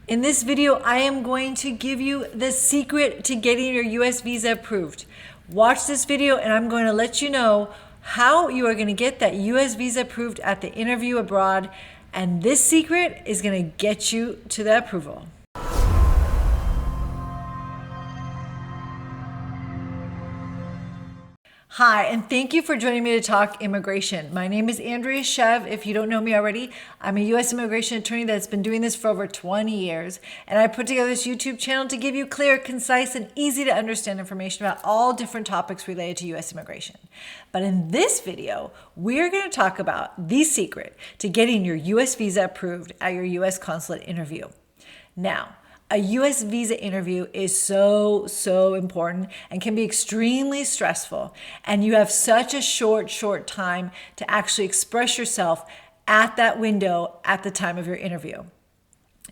In this video, I am going to give you the secret to getting your US visa approved. Watch this video and I'm going to let you know how you are going to get that US visa approved at the interview abroad. And this secret is going to get you to the approval. Hi, and thank you for joining me to talk immigration. My name is Andrea Shev. If you don't know me already, I'm a U.S. immigration attorney that's been doing this for over 20 years. And I put together this YouTube channel to give you clear, concise, and easy to understand information about all different topics related to U.S. immigration. But in this video, we're going to talk about the secret to getting your U.S. visa approved at your U.S. consulate interview. Now, a U.S. visa interview is so important and can be extremely stressful. And you have such a short time to actually express yourself at that window at the time of your interview.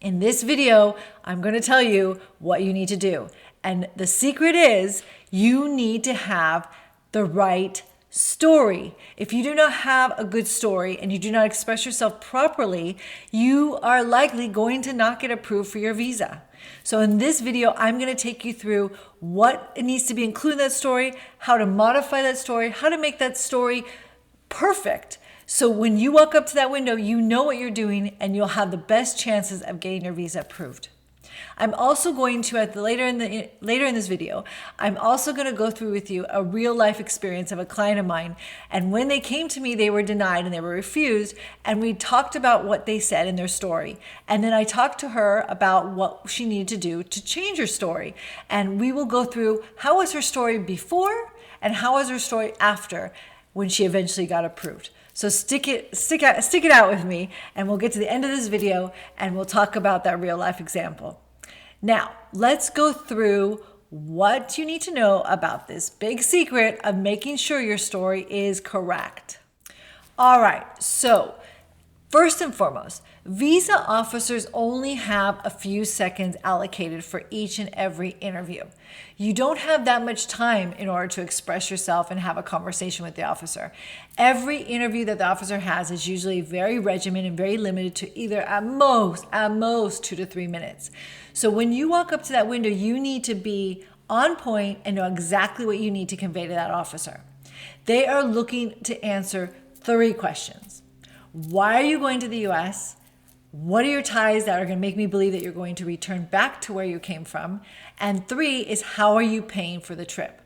In this video, I'm going to tell you what you need to do. And the secret is you need to have the right story. If you do not have a good story and you do not express yourself properly, you are likely going to not get approved for your visa. So in this video, I'm going to take you through what needs to be included in that story, how to modify that story, how to make that story perfect. So when you walk up to that window, you know what you're doing and you'll have the best chances of getting your visa approved. I'm also going to, later in this video, I'm also going to go through with you a real life experience of a client of mine. And when they came to me, they were denied and they were refused. And we talked about what they said in their story. And then I talked to her about what she needed to do to change her story. And we will go through how was her story before and how was her story after when she eventually got approved. So stick it out with me and we'll get to the end of this video and we'll talk about that real life example. Now, let's go through what you need to know about this big secret of making sure your story is correct. All right, so first and foremost, visa officers only have a few seconds allocated for each and every interview. You don't have that much time in order to express yourself and have a conversation with the officer. Every interview that the officer has is usually very regimented and very limited to either at most 2 to 3 minutes. So when you walk up to that window, you need to be on point and know exactly what you need to convey to that officer. They are looking to answer 3 questions. Why are you going to the U.S.? What are your ties that are going to make me believe that you're going to return back to where you came from? And 3 is how are you paying for the trip?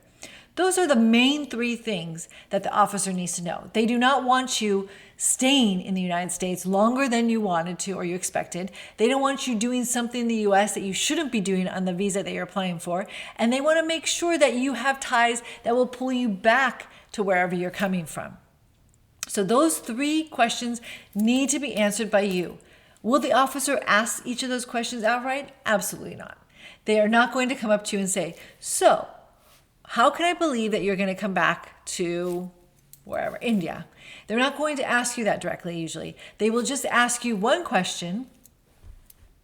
Those are the main 3 things that the officer needs to know. They do not want you staying in the United States longer than you wanted to or you expected. They don't want you doing something in the U.S. that you shouldn't be doing on the visa that you're applying for. And they want to make sure that you have ties that will pull you back to wherever you're coming from. So those 3 questions need to be answered by you. Will the officer ask each of those questions outright? Absolutely not. They are not going to come up to you and say, so how can I believe that you're going to come back to wherever, India? They're not going to ask you that directly usually. They will just ask you one question.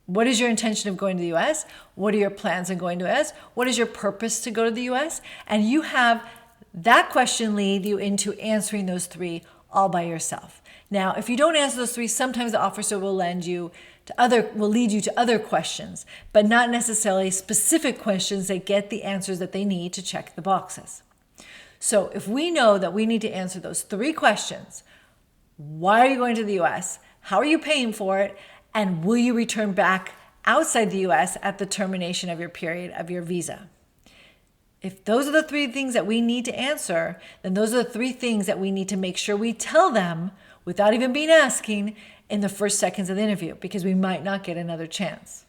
What is your intention of going to the U.S.? What are your plans on going to the U.S.? What is your purpose to go to the U.S.? And you have that question lead you into answering those 3 all by yourself. Now, if you don't answer those 3, sometimes the officer will lead you to other questions, but not necessarily specific questions that get the answers that they need to check the boxes. So if we know that we need to answer those 3 questions, why are you going to the U.S.? How are you paying for it? And will you return back outside the U.S. at the termination of your period of your visa? If those are the 3 things that we need to answer, then those are the 3 things that we need to make sure we tell them without even being asking in the first seconds of the interview, because we might not get another chance.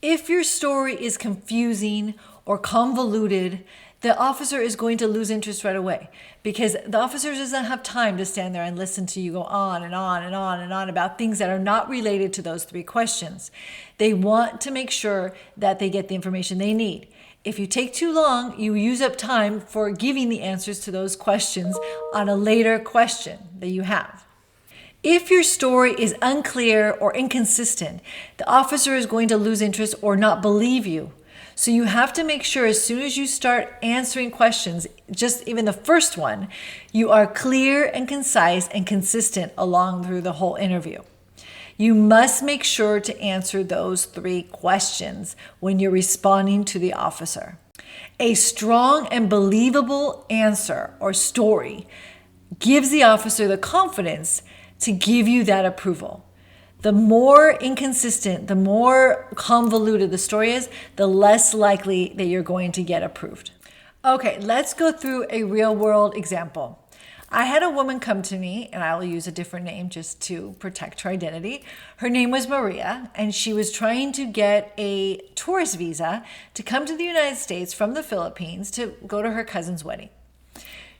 If your story is confusing or convoluted, the officer is going to lose interest right away because the officer doesn't have time to stand there and listen to you go on and on and on and on about things that are not related to those 3 questions. They want to make sure that they get the information they need. If you take too long, you use up time for giving the answers to those questions on a later question that you have. If your story is unclear or inconsistent, the officer is going to lose interest or not believe you. So you have to make sure as soon as you start answering questions, just even the first one, you are clear and concise and consistent along through the whole interview. You must make sure to answer those 3 questions when you're responding to the officer. A strong and believable answer or story gives the officer the confidence to give you that approval. The more inconsistent, the more convoluted the story is, the less likely that you're going to get approved. Okay, let's go through a real world example. I had a woman come to me, and I will use a different name just to protect her identity. Her name was Maria, and she was trying to get a tourist visa to come to the United States from the Philippines to go to her cousin's wedding.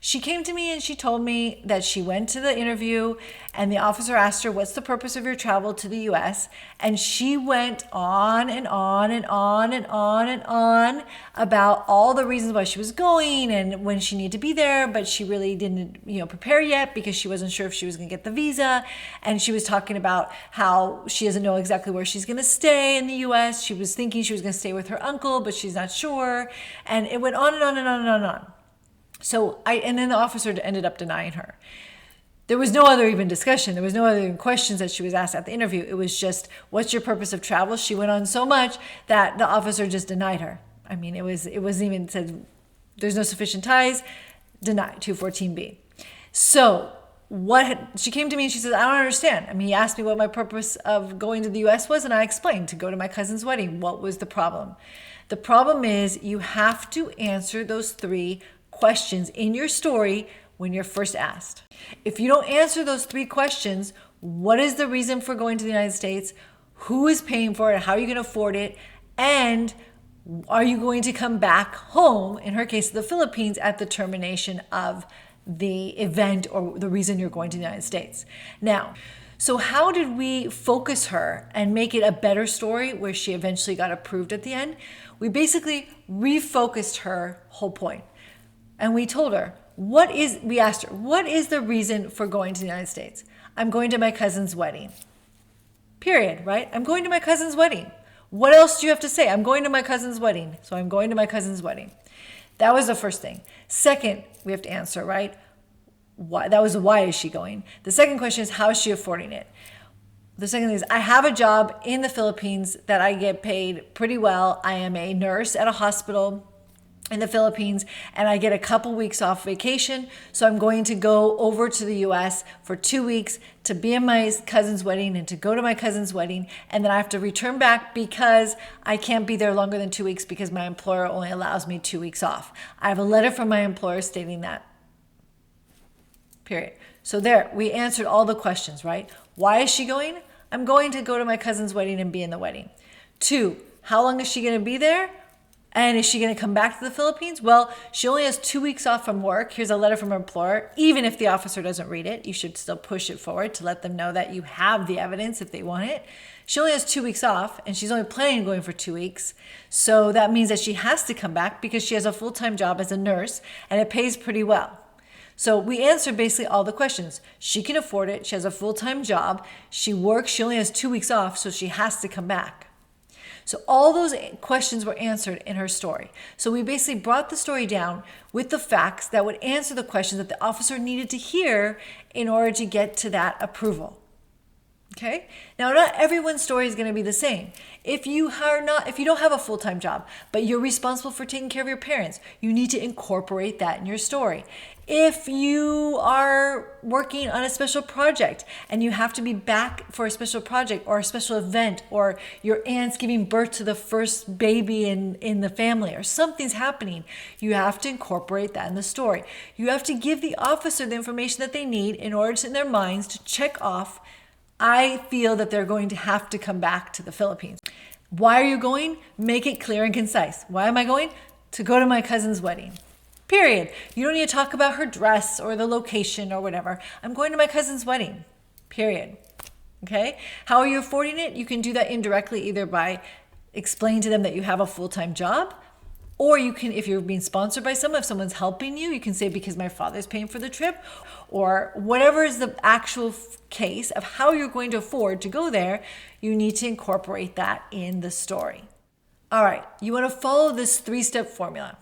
She came to me and she told me that she went to the interview and the officer asked her, what's the purpose of your travel to the US? And she went on and on and on and on and on about all the reasons why she was going and when she needed to be there, but she really didn't, prepare yet because she wasn't sure if she was going to get the visa. And she was talking about how she doesn't know exactly where she's going to stay in the US. She was thinking she was going to stay with her uncle, but she's not sure. And it went on and on and on and on and on. And then the officer ended up denying her. There was no other even discussion. There was no other questions that she was asked at the interview. It was just, what's your purpose of travel? She went on so much that the officer just denied her. I mean, it wasn't even said, there's no sufficient ties, denied, 214B. So she came to me and she said, I don't understand. I mean, he asked me what my purpose of going to the US was, and I explained to go to my cousin's wedding. What was the problem? The problem is you have to answer those 3 questions in your story when you're first asked. If you don't answer those 3 questions, what is the reason for going to the United States? Who is paying for it? How are you going to afford it? And are you going to come back home, in her case, the Philippines, at the termination of the event or the reason you're going to the United States? Now, so how did we focus her and make it a better story where she eventually got approved at the end? We basically refocused her whole point. And we told her, we asked her, what is the reason for going to the United States? I'm going to my cousin's wedding. Period, right? I'm going to my cousin's wedding. What else do you have to say? I'm going to my cousin's wedding. So I'm going to my cousin's wedding. That was the first thing. Second, we have to answer, right? That was why is she going? The second question is, how is she affording it? The second thing is, I have a job in the Philippines that I get paid pretty well. I am a nurse at a hospital in the Philippines, and I get a couple weeks off vacation. So I'm going to go over to the US for 2 weeks to be in my cousin's wedding and to go to my cousin's wedding. And then I have to return back because I can't be there longer than 2 weeks because my employer only allows me 2 weeks off. I have a letter from my employer stating that. Period. So there, we answered all the questions, right? Why is she going? I'm going to go to my cousin's wedding and be in the wedding. 2, how long is she going to be there? And is she going to come back to the Philippines? Well, she only has 2 weeks off from work. Here's a letter from her employer. Even if the officer doesn't read it, you should still push it forward to let them know that you have the evidence if they want it. She only has 2 weeks off, and she's only planning on going for 2 weeks. So that means that she has to come back because she has a full-time job as a nurse, and it pays pretty well. So we answered basically all the questions. She can afford it. She has a full-time job. She works. She only has 2 weeks off, so she has to come back. So all those questions were answered in her story. So we basically brought the story down with the facts that would answer the questions that the officer needed to hear in order to get to that approval. Okay? Now, not everyone's story is going to be the same. If you don't have a full-time job, but you're responsible for taking care of your parents, you need to incorporate that in your story. If you are working on a special project and you have to be back for a special project or a special event, or your aunt's giving birth to the first baby in the family, or something's happening, you have to incorporate that in the story. You have to give the officer the information that they need in order to, in their minds, to check off, I feel that they're going to have to come back to the Philippines. Why are you going? Make it clear and concise. Why am I going? To go to my cousin's wedding. Period. You don't need to talk about her dress or the location or whatever. I'm going to my cousin's wedding. Period. Okay? How are you affording it? You can do that indirectly, either by explaining to them that you have a full-time job, or you can, if you're being sponsored by someone, if someone's helping you, you can say, because my father's paying for the trip, or whatever is the actual case of how you're going to afford to go there, you need to incorporate that in the story. All right, you want to follow this 3-step formula.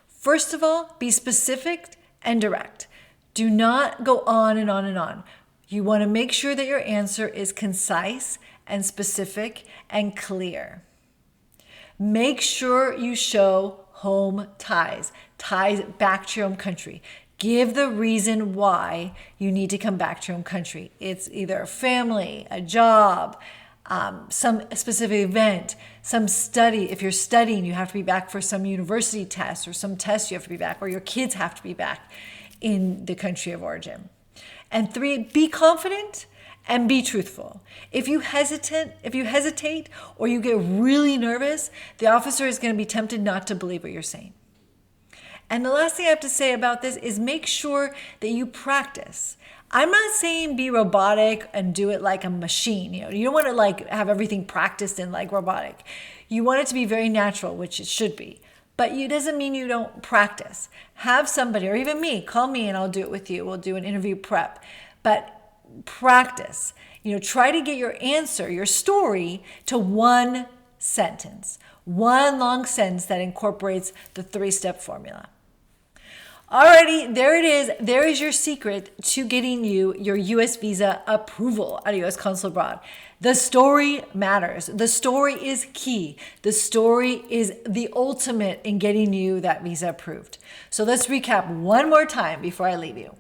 First of all, be specific and direct. Do not go on and on and on. You want to make sure that your answer is concise and specific and clear. Make sure you show home ties back to your home country. Give the reason why you need to come back to your home country. It's either a family, a job, some specific event, some study. If you're studying, you have to be back for some university test or some test you have to be back, or your kids have to be back in the country of origin. And 3, be confident and be truthful. If you hesitate or you get really nervous, the officer is going to be tempted not to believe what you're saying. And the last thing I have to say about this is make sure that you practice. I'm not saying be robotic and do it like a machine. You don't want to have everything practiced in like robotic. You want it to be very natural, which it should be. But it doesn't mean you don't practice. Have somebody, or even me, call me and I'll do it with you. We'll do an interview prep. But practice. Try to get your answer, your story, to one sentence. One long sentence that incorporates the 3-step formula. Alrighty, there it is. There is your secret to getting you your U.S. visa approval at a U.S. consul abroad. The story matters. The story is key. The story is the ultimate in getting you that visa approved. So let's recap one more time before I leave you.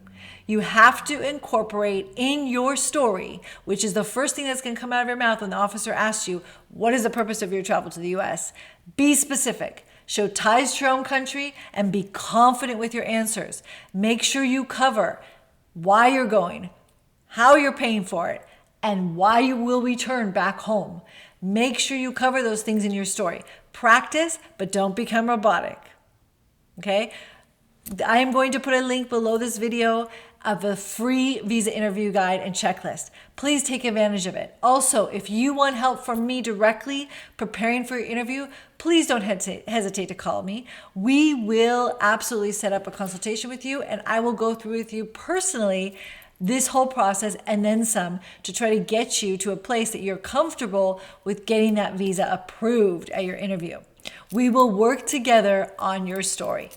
You have to incorporate in your story, which is the first thing that's going to come out of your mouth when the officer asks you, what is the purpose of your travel to the U.S.? Be specific. Show ties to your own country and be confident with your answers. Make sure you cover why you're going, how you're paying for it, and why you will return back home. Make sure you cover those things in your story. Practice, but don't become robotic. Okay? I am going to put a link below this video of a free visa interview guide and checklist. Please take advantage of it. Also, if you want help from me directly preparing for your interview, please don't hesitate to call me. We will absolutely set up a consultation with you, and I will go through with you personally this whole process and then some to try to get you to a place that you're comfortable with getting that visa approved at your interview. We will work together on your story.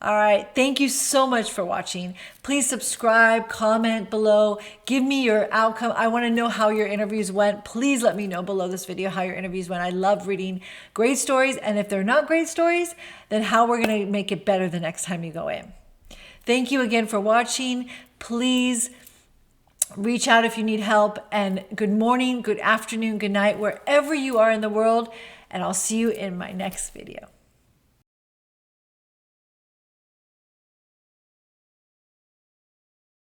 All right. Thank you so much for watching. Please subscribe, comment below, give me your outcome. I want to know how your interviews went. Please let me know below this video how your interviews went. I love reading great stories. And if they're not great stories, then how we're going to make it better the next time you go in. Thank you again for watching. Please reach out if you need help. And good morning, good afternoon, good night, wherever you are in the world. And I'll see you in my next video.